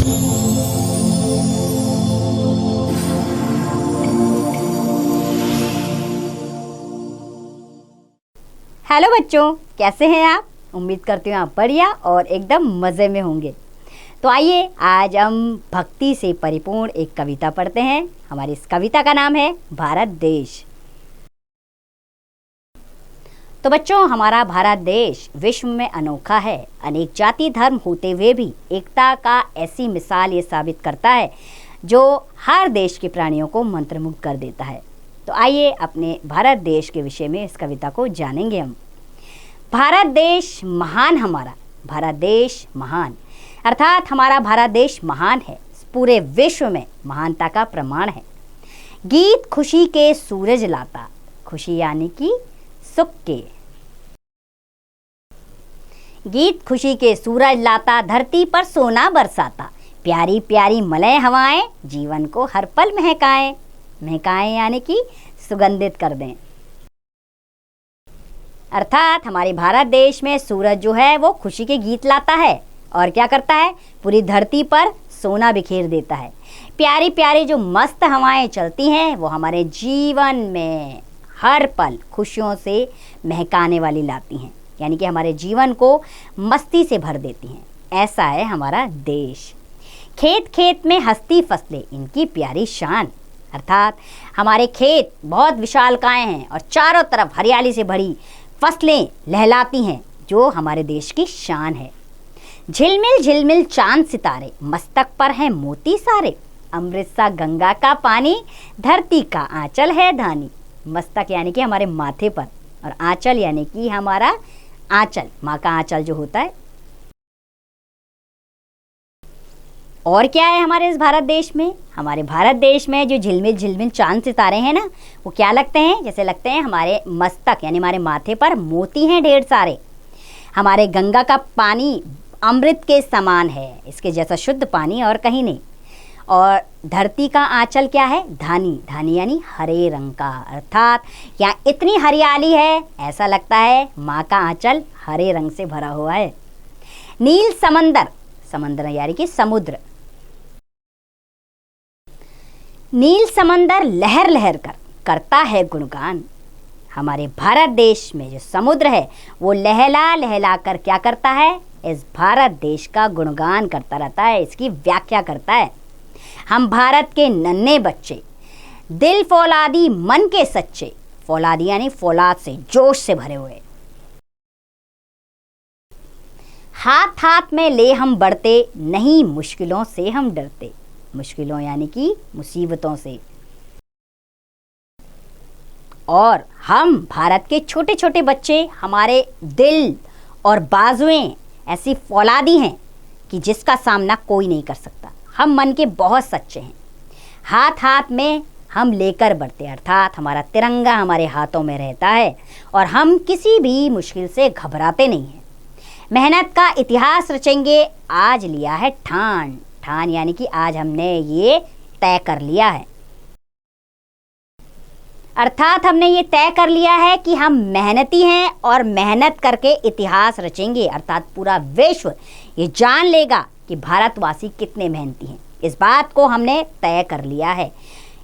Hello बच्चों, कैसे हैं आप? उम्मीद करती हूँ आप बढ़िया और एकदम मज़े में होंगे। तो आइए आज हम भक्ति से परिपूर्ण एक कविता पढ़ते हैं। हमारी इस कविता का नाम है भारत देश। तो बच्चों, हमारा भारत देश विश्व में अनोखा है। अनेक जाति धर्म होते हुए भी एकता का ऐसी मिसाल ये साबित करता है जो हर देश के प्राणियों को मंत्रमुग्ध कर देता है। तो आइए अपने भारत देश के विषय में इस कविता को जानेंगे हम। भारत देश महान, हमारा भारत देश महान, अर्थात हमारा भारत देश महान है, पूरे विश्व में महानता का प्रमाण है। गीत खुशी के सूरज लाता, खुशी यानी कि सुख के, गीत खुशी के सूरज लाता, धरती पर सोना बरसाता, प्यारी प्यारी मलय हवाएं जीवन को हर पल महकाएं, महकाएं यानी कि सुगंधित कर दें। अर्थात हमारे भारत देश में सूरज जो है वो खुशी के गीत लाता है और क्या करता है, पूरी धरती पर सोना बिखेर देता है। प्यारी प्यारी जो मस्त हवाएं चलती हैं वो हमारे जीवन में हर पल खुशियों से महकाने वाली लाती हैं, यानी कि हमारे जीवन को मस्ती से भर देती हैं। ऐसा है हमारा देश। खेत खेत में हंसती फसलें इनकी प्यारी शान, अर्थात हमारे खेत बहुत विशालकाय हैं और चारों तरफ हरियाली से भरी फसलें लहलाती हैं जो हमारे देश की शान है। झिलमिल झिलमिल चांद सितारे, मस्तक पर है मोती सारे, अमृत सा गंगा का पानी, धरती का आंचल है धानी। मस्तक यानी कि हमारे माथे पर और आंचल यानी कि हमारा आंचल, माँ का आंचल जो होता है। और क्या है हमारे इस भारत देश में? हमारे भारत देश में जो झिलमिल झिलमिल चांद सितारे हैं ना, वो क्या लगते हैं? जैसे लगते हैं हमारे मस्तक यानी हमारे माथे पर मोती हैं ढेर सारे। हमारे गंगा का पानी अमृत के समान है, इसके जैसा शुद्ध पानी और कहीं नहीं। और धरती का आंचल क्या है? धानी, धानी यानी हरे रंग का, अर्थात यहाँ इतनी हरियाली है ऐसा लगता है माँ का आंचल हरे रंग से भरा हुआ है। नील समंदर, समंदर यानी कि समुद्र, नील समंदर लहर लहर कर करता है गुणगान। हमारे भारत देश में जो समुद्र है वो लहला लहला कर क्या करता है? इस भारत देश का गुणगान करता रहता है, इसकी व्याख्या करता है। हम भारत के नन्हे बच्चे, दिल फौलादी मन के सच्चे, फौलादी यानी फौलाद से, जोश से भरे हुए। हाथ हाथ में ले हम बढ़ते, नहीं मुश्किलों से हम डरते, मुश्किलों यानी कि मुसीबतों से। और हम भारत के छोटे छोटे बच्चे, हमारे दिल और बाजुएं ऐसी फौलादी हैं कि जिसका सामना कोई नहीं कर सकता। हम मन के बहुत सच्चे हैं। हाथ हाथ में हम लेकर बढ़ते, अर्थात हमारा तिरंगा हमारे हाथों में रहता है और हम किसी भी मुश्किल से घबराते नहीं हैं। मेहनत का इतिहास रचेंगे, आज लिया है ठान, ठान यानी कि आज हमने ये तय कर लिया है, अर्थात हमने ये तय कर लिया है कि हम मेहनती हैं और मेहनत करके इतिहास रचेंगे, अर्थात पूरा विश्व ये जान लेगा कि भारतवासी कितने मेहनती हैं। इस बात को हमने तय कर लिया है।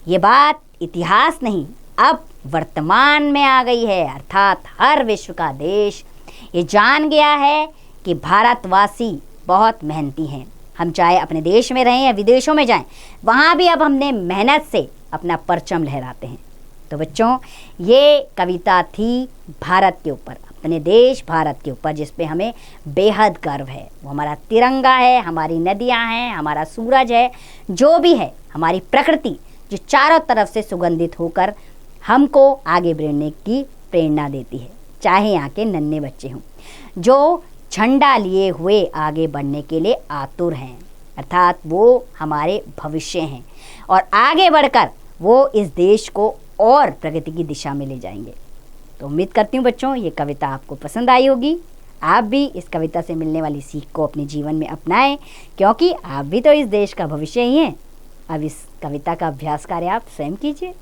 ये बात इतिहास नहीं, अब वर्तमान में आ गई है, अर्थात हर विश्व का देश ये जान गया है कि भारतवासी बहुत मेहनती हैं। हम चाहे अपने देश में रहें या विदेशों में जाएं, वहाँ भी अब हमने मेहनत से अपना परचम लहराते हैं। तो बच्चों, ये कविता थी भारत के ऊपर, अपने देश भारत के ऊपर, जिस पे हमें बेहद गर्व है। वो हमारा तिरंगा है, हमारी नदियाँ हैं, हमारा सूरज है, जो भी है हमारी प्रकृति जो चारों तरफ से सुगंधित होकर हमको आगे बढ़ने की प्रेरणा देती है। चाहे यहाँ के नन्हे बच्चे हों जो झंडा लिए हुए आगे बढ़ने के लिए आतुर हैं, अर्थात वो हमारे भविष्य हैं और आगे बढ़कर वो इस देश को और प्रगति की दिशा में ले जाएंगे। तो उम्मीद करती हूँ बच्चों ये कविता आपको पसंद आई होगी। आप भी इस कविता से मिलने वाली सीख को अपने जीवन में अपनाएं, क्योंकि आप भी तो इस देश का भविष्य ही हैं। अब इस कविता का अभ्यास कार्य आप स्वयं कीजिए।